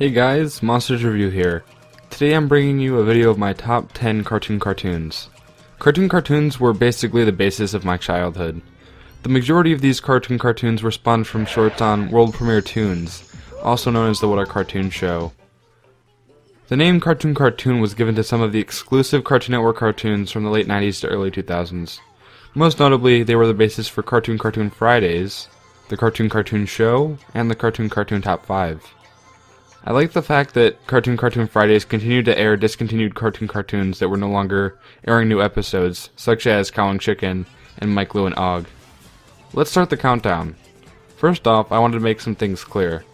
Hey guys, MonstersReview here. Today I'm bringing you a video of my top 10 cartoons. Cartoons were basically the basis of my childhood. The majority of these cartoons were spawned from shorts on World Premiere Toons, also known as the What a Cartoon Show. The name Cartoon was given to some of the exclusive Cartoon Network cartoons from the late 90s to early 2000s. Most notably, they were the basis for Cartoon Fridays, the Cartoon Show, and the Cartoon Top 5. I like the fact that Cartoon Fridays continued to air discontinued cartoons that were no longer airing new episodes, such as Cow and Chicken and Mike, Lou, and Og. Let's start the countdown. First off, I wanted to make some things clear.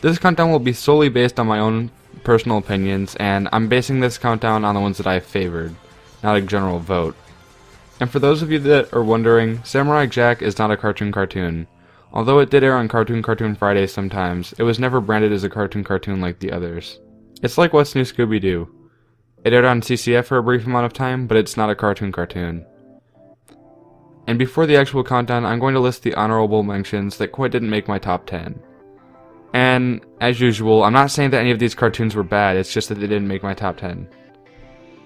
This countdown will be solely based on my own personal opinions, and I'm basing this countdown on the ones that I favored, not a general vote. And for those of you that are wondering, Samurai Jack is not a cartoon. Although it did air on Cartoon Fridays sometimes, it was never branded as a cartoon like the others. It's like What's New Scooby Doo. It aired on CCF for a brief amount of time, but it's not a cartoon. And before the actual countdown, I'm going to list the honorable mentions that quite didn't make my top 10. And, as usual, I'm not saying that any of these cartoons were bad, it's just that they didn't make my top 10.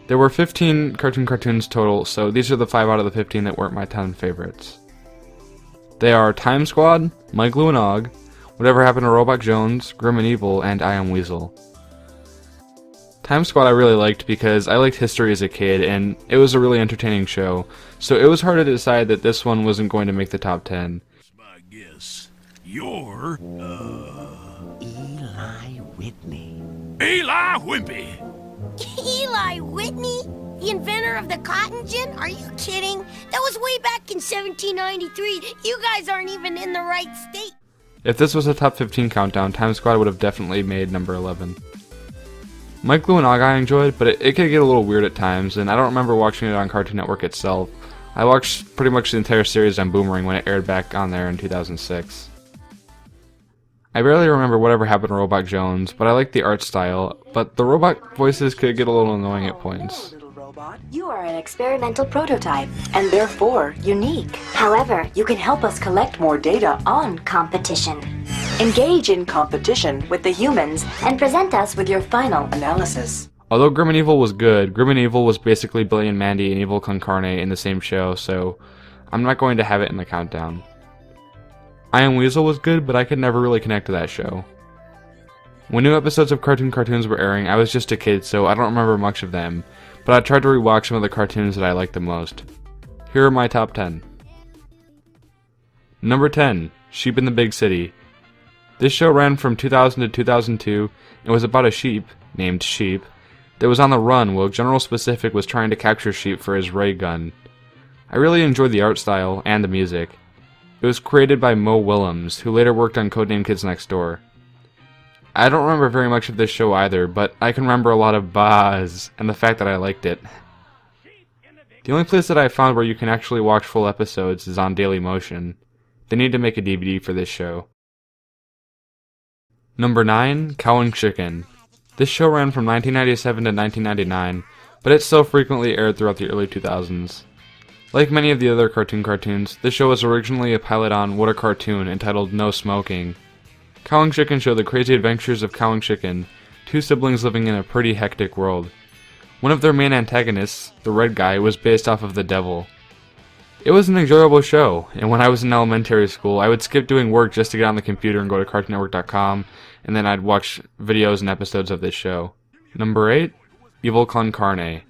There were 15 cartoons total, so these are the 5 out of the 15 that weren't my 10 favorites. They are Time Squad, Mike, Lou, and Og, Whatever Happened to Robot Jones, Grim and Evil, and I Am Weasel. Time Squad I really liked because I liked history as a kid, and it was a really entertaining show, so it was hard to decide that this one wasn't going to make the top 10. I guess you're, Eli Whitney. Eli Whimpy! Eli Whitney? The inventor of the cotton gin? Are you kidding? That was way back in 1793. You guys aren't even in the right state. If this was a top 15 countdown, Time Squad would have definitely made number 11. Mike, Lou, and Og I enjoyed, but it could get a little weird at times, and I don't remember watching it on Cartoon Network itself. I watched pretty much the entire series on Boomerang when it aired back on there in 2006. I barely remember Whatever Happened to Robot Jones, but I liked the art style, but the robot voices could get a little annoying at points. You are an experimental prototype, and therefore unique. However, you can help us collect more data on competition. Engage in competition with the humans and present us with your final analysis. Although Grim and Evil was good, Grim and Evil was basically Billy and Mandy and Evil Con Carne in the same show, so I'm not going to have it in the countdown. I Am Weasel was good, but I could never really connect to that show. When new episodes of cartoons were airing, I was just a kid, so I don't remember much of them, but I tried to rewatch some of the cartoons that I liked the most. Here are my top 10. Number 10, Sheep in the Big City. This show ran from 2000 to 2002 and was about a sheep, named Sheep, that was on the run while General Specific was trying to capture sheep for his ray gun. I really enjoyed the art style and the music. It was created by Mo Willems, who later worked on Codename Kids Next Door. I don't remember very much of this show either, but I can remember a lot of bahs and the fact that I liked it. The only place that I found where you can actually watch full episodes is on Dailymotion. They need to make a DVD for this show. Number 9, Cow and Chicken. This show ran from 1997 to 1999, but it still frequently aired throughout the early 2000s. Like many of the other cartoons, this show was originally a pilot on What a Cartoon entitled No Smoking. Cow and Chicken show the crazy adventures of Cow and Chicken, two siblings living in a pretty hectic world. One of their main antagonists, the red guy, was based off of the devil. It was an enjoyable show, and when I was in elementary school, I would skip doing work just to get on the computer and go to CartoonNetwork.com, and then I'd watch videos and episodes of this show. Number 8, Evil Con Carne.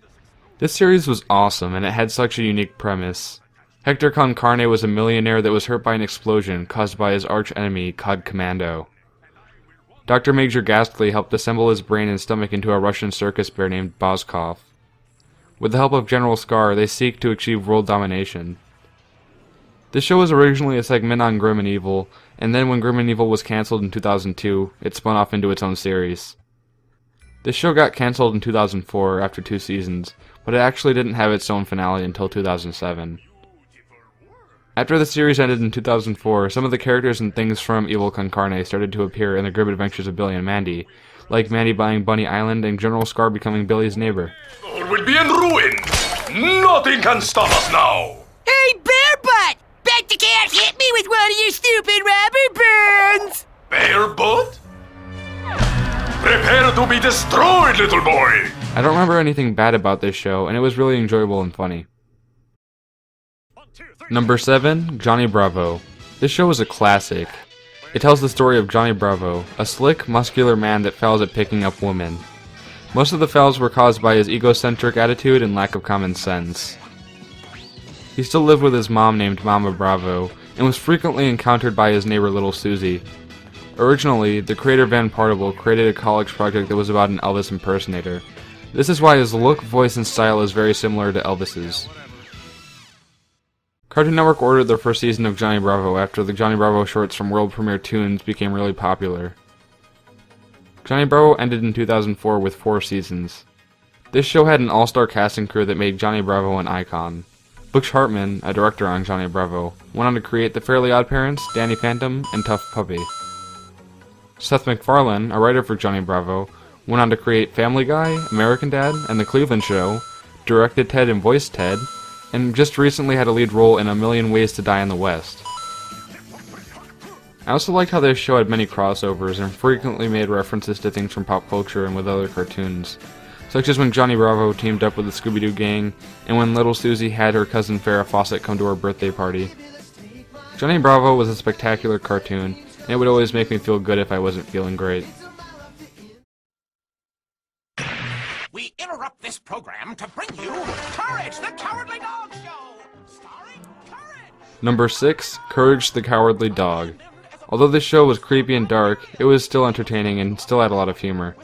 This series was awesome, and it had such a unique premise. Hector Con Carne was a millionaire that was hurt by an explosion caused by his arch-enemy, Cod Commando. Dr. Major Ghastly helped assemble his brain and stomach into a Russian circus bear named Boskov. With the help of General Scar, they seek to achieve world domination. This show was originally a segment on Grim and Evil, and then when Grim and Evil was cancelled in 2002, it spun off into its own series. This show got cancelled in 2004 after 2 seasons, but it actually didn't have its own finale until 2007. After the series ended in 2004, some of the characters and things from Evil Con Carne started to appear in the grim adventures of Billy and Mandy, like Mandy buying Bunny Island and General Scar becoming Billy's neighbor. All will be in ruin! Nothing can stop us now! Hey, Bear Butt! Bet you can't hit me with one of your stupid rubber burns! Bear butt? Prepare to be destroyed, little boy! I don't remember anything bad about this show, and it was really enjoyable and funny. Number 7, Johnny Bravo. This show is a classic. It tells the story of Johnny Bravo, a slick, muscular man that fails at picking up women. Most of the fails were caused by his egocentric attitude and lack of common sense. He still lived with his mom named Mama Bravo, and was frequently encountered by his neighbor Little Susie. Originally, the creator Van Partible created a college project that was about an Elvis impersonator. This is why his look, voice, and style is very similar to Elvis's. Cartoon Network ordered their first season of Johnny Bravo after the Johnny Bravo shorts from World Premiere Toons became really popular. Johnny Bravo ended in 2004 with 4 seasons. This show had an all-star casting crew that made Johnny Bravo an icon. Butch Hartman, a director on Johnny Bravo, went on to create The Fairly OddParents, Danny Phantom, and Tough Puppy. Seth MacFarlane, a writer for Johnny Bravo, went on to create Family Guy, American Dad, and The Cleveland Show, directed Ted and voiced Ted, and just recently had a lead role in A Million Ways to Die in the West. I also liked how this show had many crossovers and frequently made references to things from pop culture and with other cartoons, such as when Johnny Bravo teamed up with the Scooby Doo gang, and when Little Susie had her cousin Farrah Fawcett come to her birthday party. Johnny Bravo was a spectacular cartoon, and it would always make me feel good if I wasn't feeling great. We interrupt this program to bring you Courage the Cowardly Dog Show, starring Courage. Number 6, Courage the Cowardly Dog. Although this show was creepy and dark, it was still entertaining and still had a lot of humor.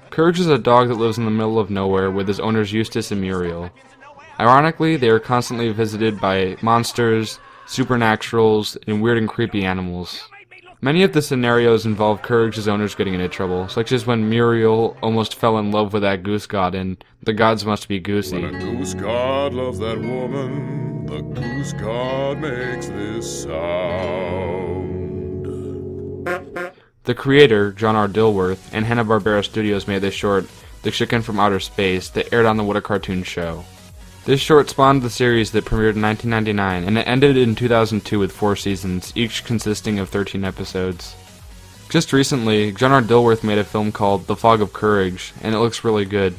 Courage is a dog that lives in the middle of nowhere with his owners Eustace and Muriel. Ironically, they are constantly visited by monsters, supernaturals, and weird and creepy animals. Many of the scenarios involve Courage's owners getting into trouble, such as when Muriel almost fell in love with that goose god in The Gods Must Be Goosey. When a goose god loves that woman, the goose god makes this sound. The creator, John R. Dilworth, and Hanna-Barbera Studios made this short, The Chicken from Outer Space, that aired on the What a Cartoon Show. This short spawned the series that premiered in 1999, and it ended in 2002 with 4 seasons, each consisting of 13 episodes. Just recently, John R. Dilworth made a film called The Fog of Courage, and it looks really good.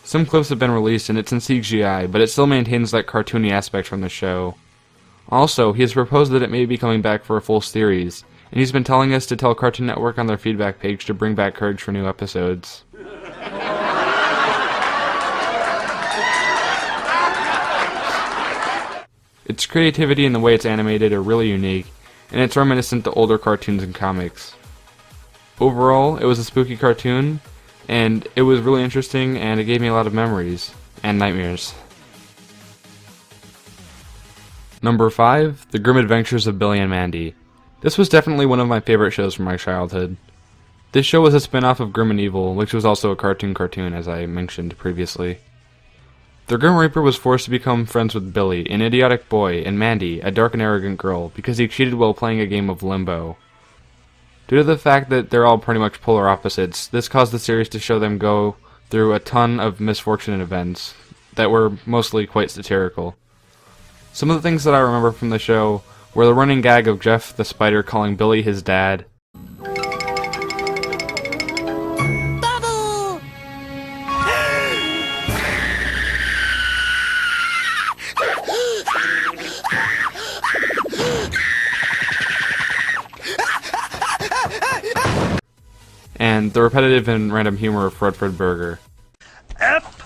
Some clips have been released and it's in CGI, but it still maintains that cartoony aspect from the show. Also, he has proposed that it may be coming back for a full series, and he's been telling us to tell Cartoon Network on their feedback page to bring back Courage for new episodes. Its creativity and the way it's animated are really unique, and it's reminiscent to older cartoons and comics. Overall, it was a spooky cartoon, and it was really interesting, and it gave me a lot of memories and nightmares. Number 5, The Grim Adventures of Billy and Mandy. This was definitely one of my favorite shows from my childhood. This show was a spin-off of Grim and Evil, which was also a cartoon as I mentioned previously. The Grim Reaper was forced to become friends with Billy, an idiotic boy, and Mandy, a dark and arrogant girl, because he cheated while playing a game of Limbo. Due to the fact that they're all pretty much polar opposites, this caused the series to show them go through a ton of misfortune and events that were mostly quite satirical. Some of the things that I remember from the show were the running gag of Jeff the Spider calling Billy his dad, Bubble! and the repetitive and random humor of Fred Burger. F-R-E-D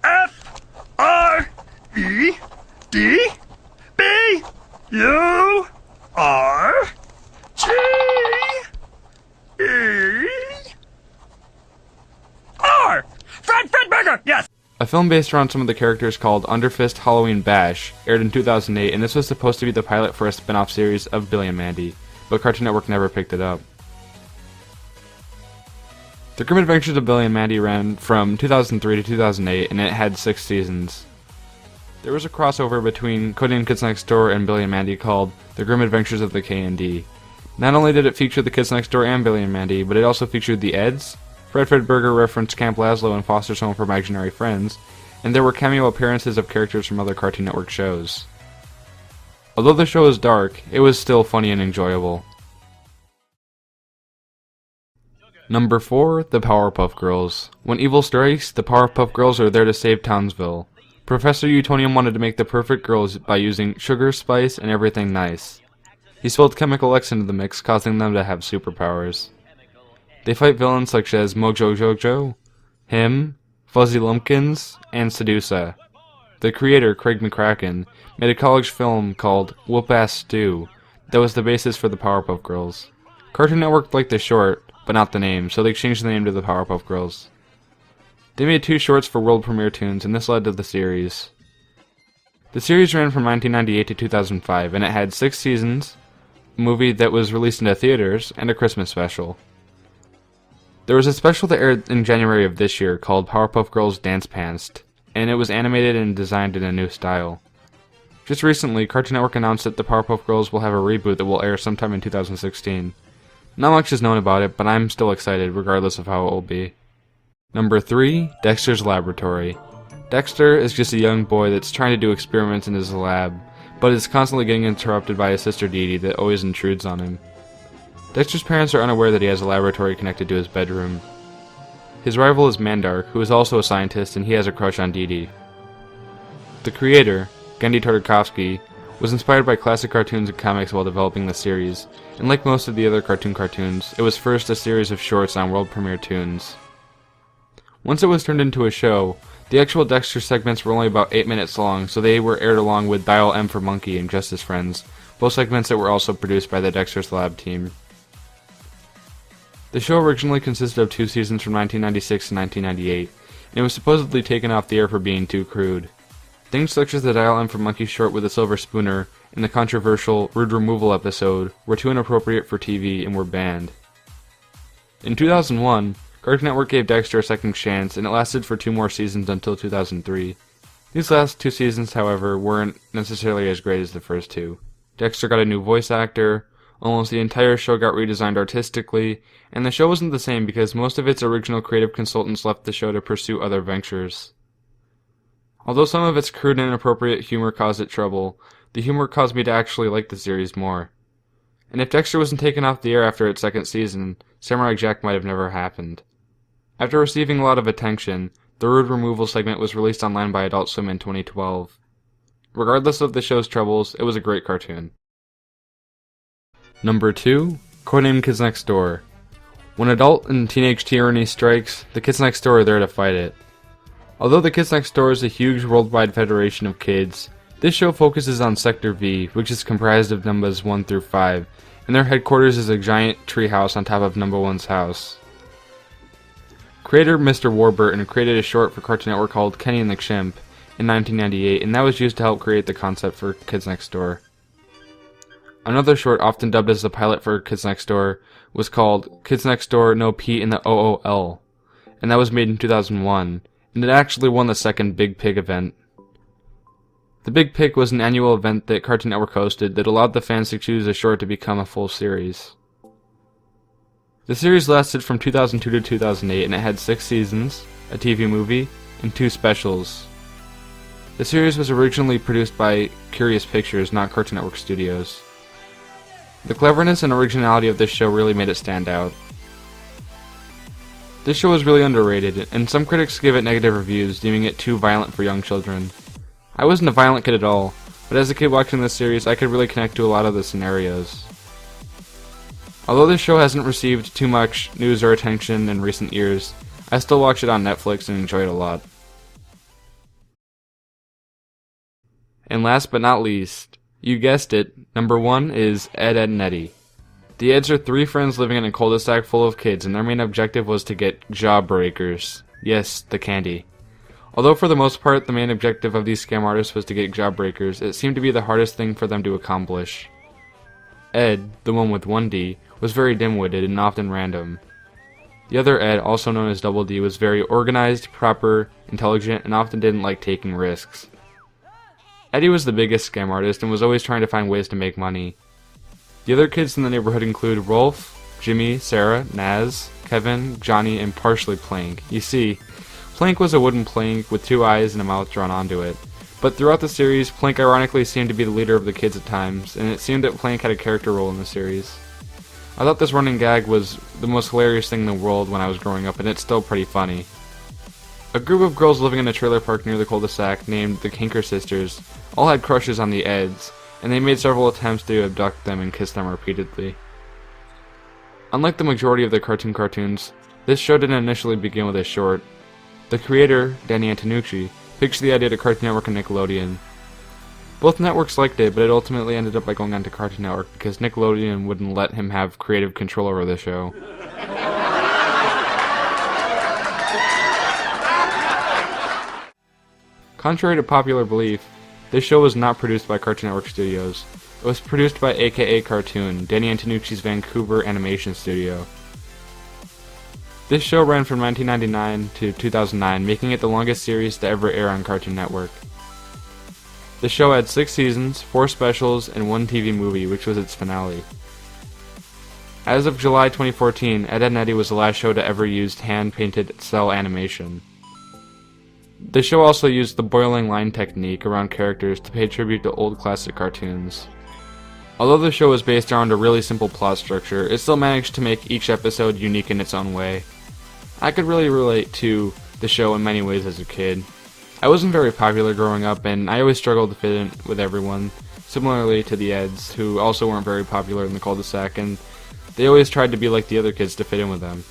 F-R-E-D-B-U-R-G-E-R! Fred Burger, yes! A film based around some of the characters called Underfist Halloween Bash aired in 2008, and this was supposed to be the pilot for a spin-off series of Billy and Mandy, but Cartoon Network never picked it up. The Grim Adventures of Billy and Mandy ran from 2003 to 2008, and it had 6 seasons. There was a crossover between Codename Kids Next Door and Billy and Mandy called The Grim Adventures of the K&D. Not only did it feature the Kids Next Door and Billy and Mandy, but it also featured the Eds. Fred Burger referenced Camp Lazlo and Foster's Home for Imaginary Friends, and there were cameo appearances of characters from other Cartoon Network shows. Although the show was dark, it was still funny and enjoyable. Number 4, the Powerpuff Girls. When evil strikes, the Powerpuff Girls are there to save Townsville. Professor Utonium wanted to make the perfect girls by using sugar, spice, and everything nice. He spilled Chemical X into the mix, causing them to have superpowers. They fight villains such as Mojo Jojo, him, Fuzzy Lumpkins, and Sedusa. The creator, Craig McCracken, made a college film called Whoop-Ass Stew that was the basis for the Powerpuff Girls. Cartoon Network liked the short, but not the name, so they changed the name to the Powerpuff Girls. They made 2 shorts for world premiere tunes, and this led to the series. The series ran from 1998 to 2005, and it had 6 seasons, a movie that was released into theaters, and a Christmas special. There was a special that aired in January of this year called Powerpuff Girls Dance Pants, and it was animated and designed in a new style. Just recently, Cartoon Network announced that the Powerpuff Girls will have a reboot that will air sometime in 2016. Not much is known about it, but I'm still excited regardless of how it will be. Number 3, Dexter's Laboratory. Dexter is just a young boy that's trying to do experiments in his lab, but is constantly getting interrupted by his sister Dee Dee that always intrudes on him. Dexter's parents are unaware that he has a laboratory connected to his bedroom. His rival is Mandark, who is also a scientist, and he has a crush on Dee Dee. The creator, Genndy Tartakovsky, was inspired by classic cartoons and comics while developing the series, and like most of the other cartoons, it was first a series of shorts on world premiere tunes. Once it was turned into a show, the actual Dexter segments were only about 8 minutes long, so they were aired along with Dial M for Monkey and Just His Friends, both segments that were also produced by the Dexter's Lab team. The show originally consisted of 2 seasons from 1996 to 1998, and it was supposedly taken off the air for being too crude. Things such as the Dial M for Monkey short with a silver spooner and the controversial Rude Removal episode were too inappropriate for TV and were banned. In 2001, Cartoon Network gave Dexter a second chance, and it lasted for 2 more seasons until 2003. These last 2 seasons, however, weren't necessarily as great as the first 2. Dexter got a new voice actor, almost the entire show got redesigned artistically, and the show wasn't the same because most of its original creative consultants left the show to pursue other ventures. Although some of its crude and inappropriate humor caused it trouble, the humor caused me to actually like the series more. And if Dexter wasn't taken off the air after its 2nd season, Samurai Jack might have never happened. After receiving a lot of attention, the Rude Removal segment was released online by Adult Swim in 2012. Regardless of the show's troubles, it was a great cartoon. Number 2, Codename Kids Next Door. When adult and teenage tyranny strikes, the kids next door are there to fight it. Although the Kids Next Door is a huge worldwide federation of kids, this show focuses on Sector V, which is comprised of Numbuhs 1 through 5, and their headquarters is a giant tree house on top of Number 1's house. Creator Mr. Warburton created a short for Cartoon Network called Kenny and the Chimp in 1998, and that was used to help create the concept for Kids Next Door. Another short, often dubbed as the pilot for Kids Next Door, was called Kids Next Door No P in the OOL, and that was made in 2001, and it actually won the 2nd Big Pig event. The Big Pig was an annual event that Cartoon Network hosted that allowed the fans to choose a short to become a full series. The series lasted from 2002 to 2008, and it had 6 seasons, a TV movie, and 2 specials. The series was originally produced by Curious Pictures, not Cartoon Network Studios. The cleverness and originality of this show really made it stand out. This show is really underrated, and some critics give it negative reviews, deeming it too violent for young children. I wasn't a violent kid at all, but as a kid watching this series, I could really connect to a lot of the scenarios. Although this show hasn't received too much news or attention in recent years, I still watch it on Netflix and enjoy it a lot. And last but not least, you guessed it, number 1 is Ed, Edd, and Eddy. The Eds are 3 friends living in a cul-de-sac full of kids, and their main objective was to get Jawbreakers. Yes, the candy. Although for the most part the main objective of these scam artists was to get Jawbreakers, it seemed to be the hardest thing for them to accomplish. Ed, the one with 1D, was very dim-witted and often random. The other Ed, also known as Double D, was very organized, proper, intelligent, and often didn't like taking risks. Eddy was the biggest scam artist and was always trying to find ways to make money. The other kids in the neighborhood include Rolf, Jimmy, Sarah, Naz, Kevin, Johnny, and partially Plank. You see, Plank was a wooden plank with 2 eyes and a mouth drawn onto it. But throughout the series, Plank ironically seemed to be the leader of the kids at times, and it seemed that Plank had a character role in the series. I thought this running gag was the most hilarious thing in the world when I was growing up, and it's still pretty funny. A group of girls living in a trailer park near the cul-de-sac named the Kinker Sisters all had crushes on the Eds, and they made several attempts to abduct them and kiss them repeatedly. Unlike the majority of the cartoons, this show didn't initially begin with a short. The creator, Danny Antonucci, pitched the idea to Cartoon Network and Nickelodeon. Both networks liked it, but it ultimately ended up by going on to Cartoon Network because Nickelodeon wouldn't let him have creative control over the show. Contrary to popular belief, this show was not produced by Cartoon Network Studios. It was produced by AKA Cartoon, Danny Antonucci's Vancouver animation studio. This show ran from 1999 to 2009, making it the longest series to ever air on Cartoon Network. The show had 6 seasons, 4 specials, and 1 TV movie, which was its finale. As of July 2014, Ed, Edd n Eddy was the last show to ever use hand-painted cell animation. The show also used the boiling line technique around characters to pay tribute to old classic cartoons. Although the show was based around a really simple plot structure, it still managed to make each episode unique in its own way. I could really relate to the show in many ways as a kid. I wasn't very popular growing up, and I always struggled to fit in with everyone, similarly to the Eds, who also weren't very popular in the cul-de-sac, and they always tried to be like the other kids to fit in with them.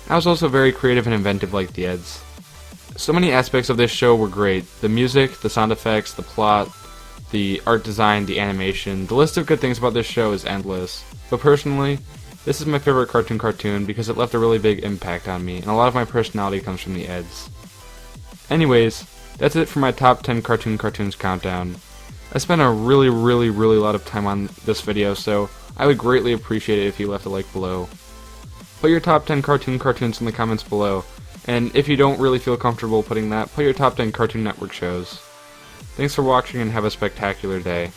I was also very creative and inventive like the Eds. So many aspects of this show were great. The music, the sound effects, the plot, the art design, the animation. The list of good things about this show is endless. But personally, this is my favorite cartoon because it left a really big impact on me, and a lot of my personality comes from the Eds. Anyways, that's it for my top 10 cartoons countdown. I spent a really lot of time on this video, so I would greatly appreciate it if you left a like below. Put your top 10 cartoons in the comments below, and if you don't really feel comfortable putting that, put your top 10 Cartoon Network shows. Thanks for watching and have a spectacular day.